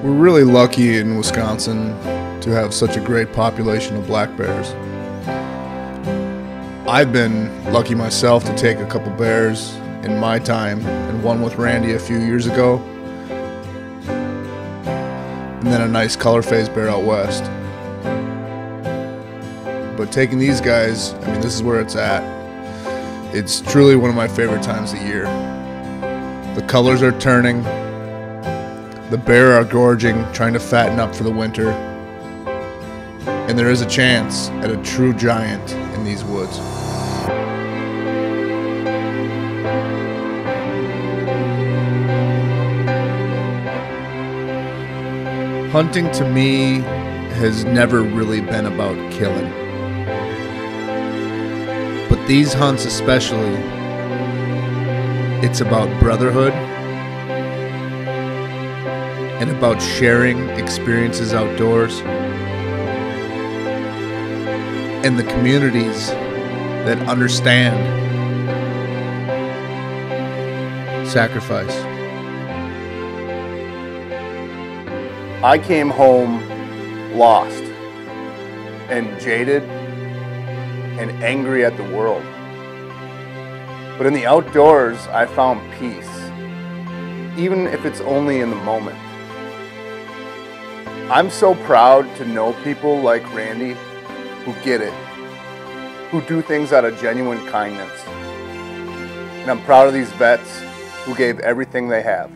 We're really lucky in Wisconsin to have such a great population of black bears. I've been lucky myself to take a couple bears in my time, and one with Randy a few years ago, and then a nice color phase bear out west. But taking these guys, I mean, this is where it's at. It's truly one of my favorite times of the year. The colors are turning, the bear are gorging, trying to fatten up for the winter, and there is a chance at a true giant in these woods. Hunting to me has never really been about killing. But these hunts especially, it's about brotherhood and about sharing experiences outdoors and the communities that understand sacrifice. I came home lost and jaded and angry at the world. But in the outdoors, I found peace, even if it's only in the moment. I'm so proud to know people like Randy who get it, who do things out of genuine kindness. And I'm proud of these vets who gave everything they have.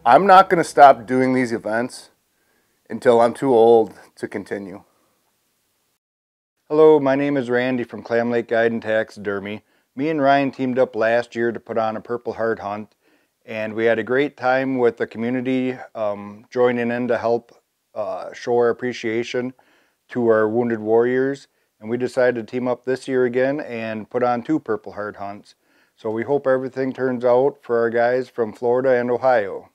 I'm not going to stop doing these events until I'm too old to continue. Hello, my name is Randy from Clam Lake Guide Taxidermy. Me and Ryan teamed up last year to put on a Purple Heart hunt, and we had a great time with the community joining in to help show our appreciation to our wounded warriors. And we decided to team up this year again and put on 2 Purple Heart hunts. So we hope everything turns out for our guys from Florida and Ohio.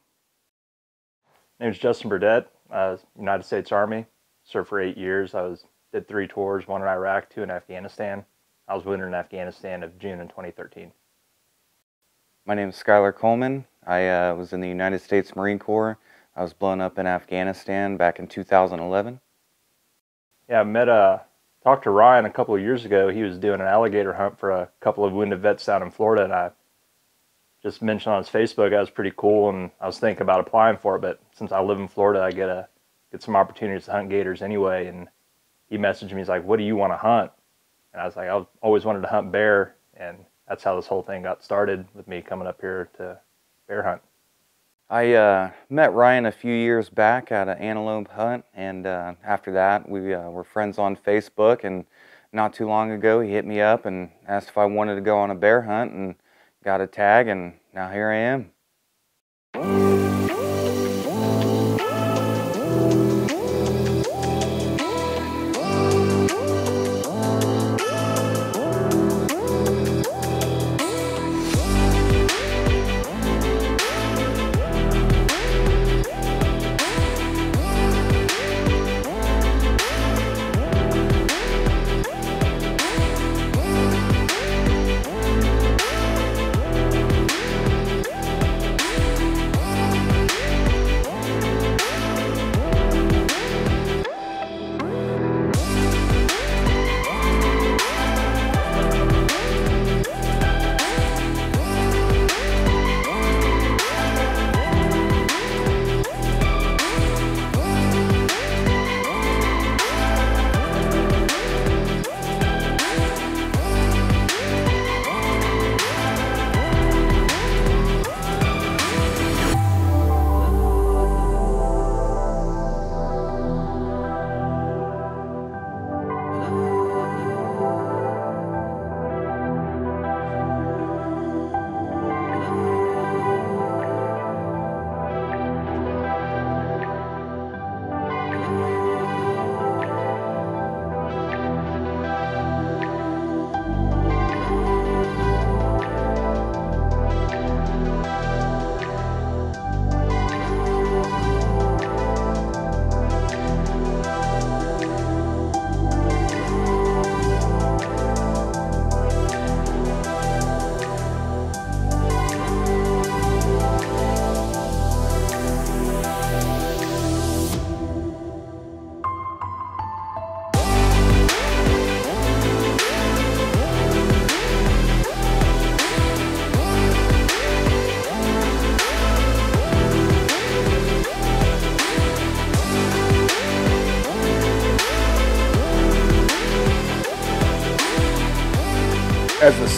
My name is Justin Burdett, United States Army. Served for 8 years. Did 3 tours, 1 in Iraq, 2 in Afghanistan. I was wounded in Afghanistan of June in 2013. My name is Skylar Coleman. I was in the United States Marine Corps. I was blown up in Afghanistan back in 2011. Yeah, talked to Ryan a couple of years ago. He was doing an alligator hunt for a couple of wounded vets down in Florida, and I just mentioned on his Facebook that was pretty cool, and I was thinking about applying for it, but since I live in Florida, I get some opportunities to hunt gators anyway, and he messaged me, he's like, what do you want to hunt? And I was like, I've always wanted to hunt bear, and that's how this whole thing got started with me coming up here to bear hunt. I met Ryan a few years back at an antelope hunt, and after that we were friends on Facebook, and not too long ago he hit me up and asked if I wanted to go on a bear hunt, and got a tag, and now here I am.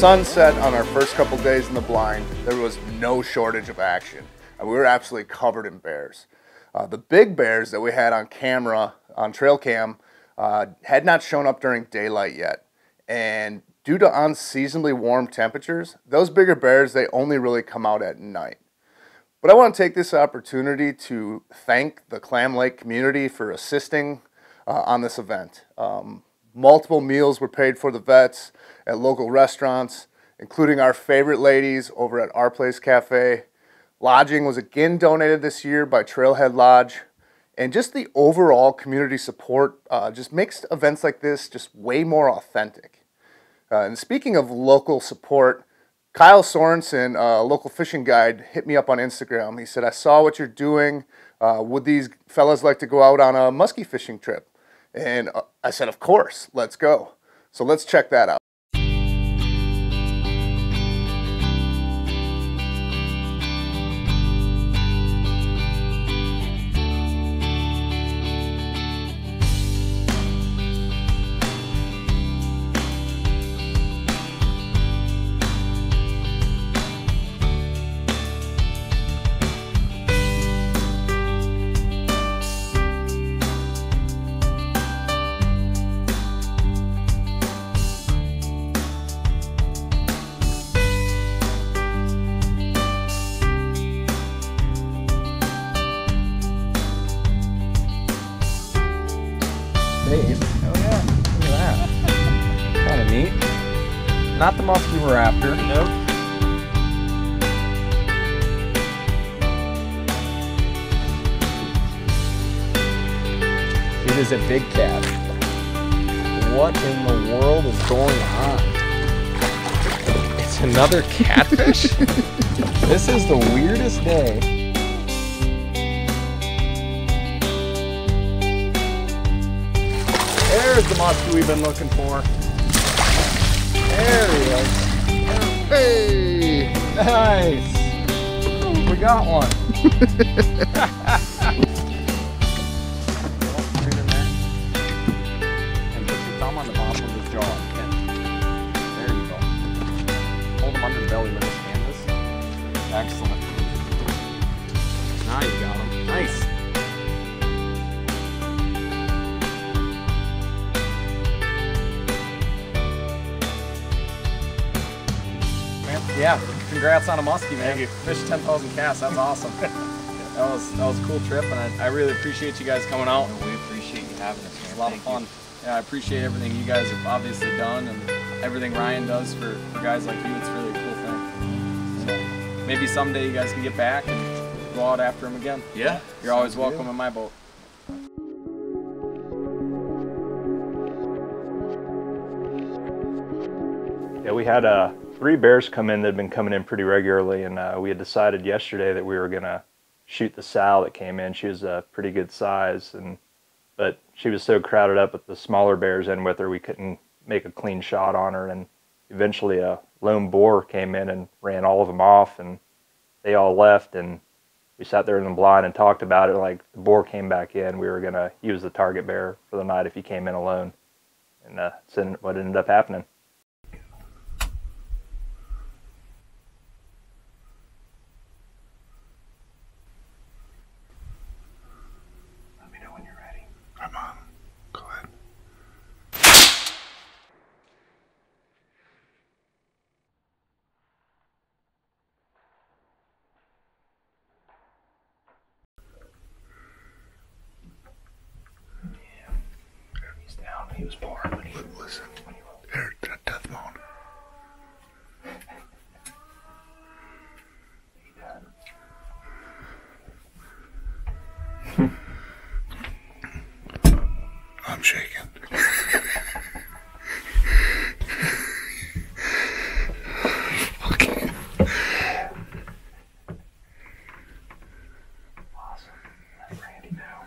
sun set on our first couple days in the blind, there was no shortage of action. We were absolutely covered in bears. The big bears that we had on camera, on trail cam, had not shown up during daylight yet. And due to unseasonably warm temperatures, those bigger bears, they only really come out at night. But I want to take this opportunity to thank the Clam Lake community for assisting on this event. Multiple meals were paid for the vets at local restaurants, including our favorite ladies over at Our Place Cafe. Lodging was again donated this year by Trailhead Lodge. And just the overall community support just makes events like this just way more authentic. And speaking of local support, Kyle Sorenson, a local fishing guide, hit me up on Instagram. He said, "I saw what you're doing. Would these fellas like to go out on a muskie fishing trip?" And I said, "Of course, let's go." So let's check that out. Oh yeah, look at that. Kind of neat. Not the muskie we're after. Nope. It is a big cat. What in the world is going on? It's another catfish? This is the weirdest day. There's the muskie we've been looking for. There he is. Hey! Nice. We got one. And put your thumb on the bottom of his jaw. There you go. Hold him under the belly with his canvas. Excellent. Now you got him. Nice. Yeah, congrats on a muskie, man. Thank you. Fished 10,000 casts, that's awesome. that was a cool trip, and I really appreciate you guys coming out. We appreciate you having us, man. It's a lot of fun. Yeah, I appreciate everything you guys have obviously done, and everything Ryan does for guys like you. It's really a cool thing. So maybe someday you guys can get back and go out after him again. Yeah. You're always welcome in my boat. Yeah, we had 3 bears come in that had been coming in pretty regularly, and we had decided yesterday that we were going to shoot the sow that came in. She was a pretty good size, but she was so crowded up with the smaller bears in with her, we couldn't make a clean shot on her. And eventually a lone boar came in and ran all of them off, and they all left, and we sat there in the blind and talked about it. Like, the boar came back in, we were going to use the target bear for the night if he came in alone. And that's what ended up happening. Come on, go ahead. Yeah, he's down. He was born when he Listen, here, death moan. I'm shaking. Okay. Awesome. Let Randy know.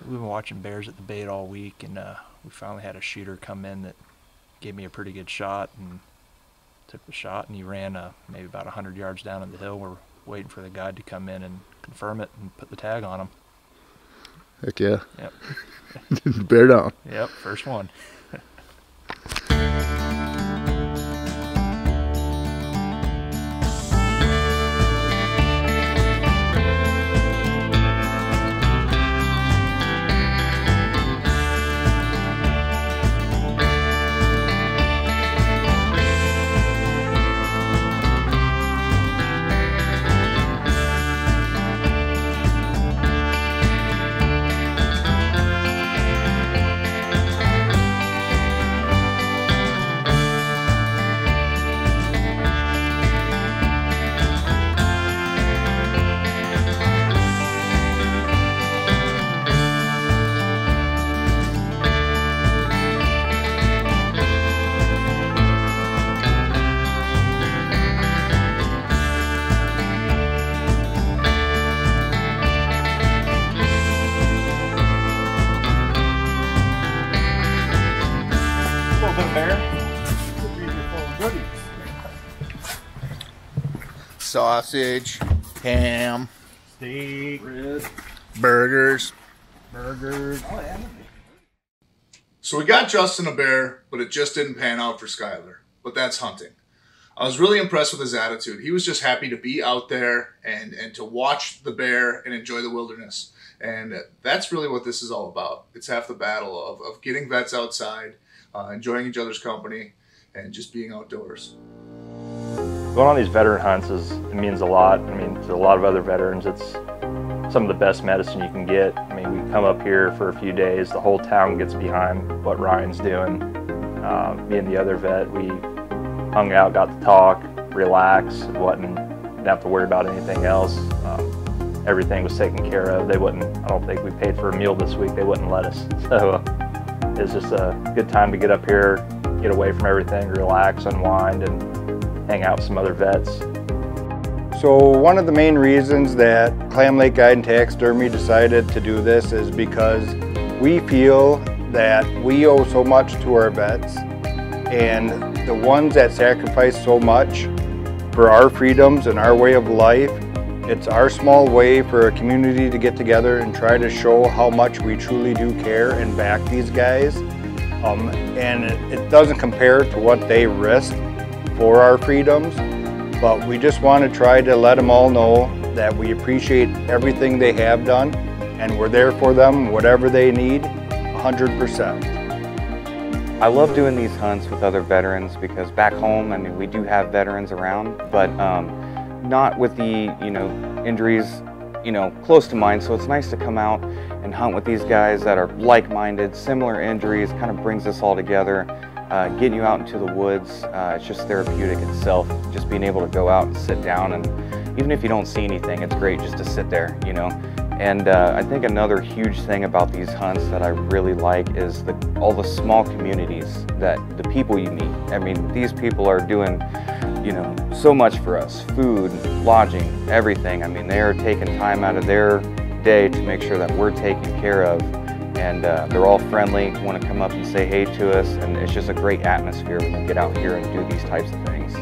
We've been watching bears at the bait all week, and we finally had a shooter come in that gave me a pretty good shot, and took the shot, and he ran maybe about 100 yards down in the hill. We're waiting for the guide to come in and confirm it and put the tag on him. Heck yeah. Yep. Bear down. Yep, first one. sausage, ham, steak, burgers. burgers. Oh, yeah. So we got Justin a bear, but it just didn't pan out for Skylar. But that's hunting. I was really impressed with his attitude. He was just happy to be out there and to watch the bear and enjoy the wilderness. And that's really what this is all about. It's half the battle of getting vets outside, enjoying each other's company, and just being outdoors. Going on these veteran hunts it means a lot. I mean, to a lot of other veterans, it's some of the best medicine you can get. I mean, we come up here for a few days, the whole town gets behind what Ryan's doing. Me and the other vet, we hung out, got to talk, relax, didn't have to worry about anything else. Everything was taken care of. I don't think we paid for a meal this week, they wouldn't let us. So it's just a good time to get up here, get away from everything, relax, unwind, and hang out with some other vets. So one of the main reasons that Clam Lake Guide Taxidermy decided to do this is because we feel that we owe so much to our vets, and the ones that sacrifice so much for our freedoms and our way of life, it's our small way for a community to get together and try to show how much we truly do care and back these guys. And it doesn't compare to what they risk for our freedoms, but we just want to try to let them all know that we appreciate everything they have done and we're there for them, whatever they need, 100%. I love doing these hunts with other veterans because back home, I mean, we do have veterans around, but not with the, injuries, close to mine. So it's nice to come out and hunt with these guys that are like-minded, similar injuries, kind of brings us all together. Getting you out into the woods, it's just therapeutic itself. Just being able to go out and sit down, and even if you don't see anything, it's great just to sit there, And I think another huge thing about these hunts that I really like is all the small communities that the people you meet. I mean, these people are doing, so much for us. Food, lodging, everything. I mean, they are taking time out of their day to make sure that we're taken care of. And they're all friendly, want to come up and say hey to us. And it's just a great atmosphere when you get out here and do these types of things.